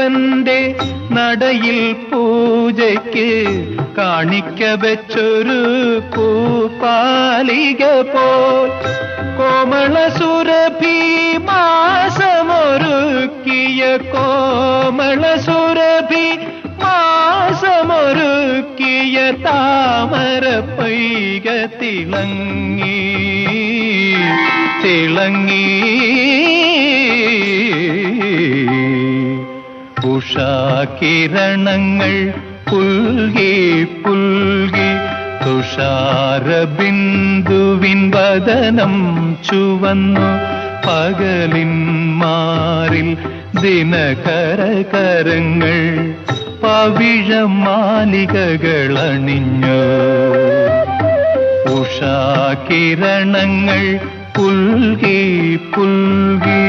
ശിവന്റെ നടയിൽ പൂജയ്ക്ക് കാണിക്ക വെച്ചൊരു പൂപ്പാലിക പോൽ കോമള സുരഭി മാസമൊരുക്കിയ കോമള സുരഭി മാസമൊരുക്കിയ താമര പൈക തിളങ്ങി തിളങ്ങി ഉഷാകിരണങ്ങൾ പുൽകി പുൽകി തുഷാരബിന്ദുവിൻ വദനം ചുവന്നു പകലിൻ മാറിൽ ദിനകരകരങ്ങൾ പവിഴമാലികകളണിഞ്ഞു ഉഷാകിരണങ്ങൾ പുൽകി പുൽകി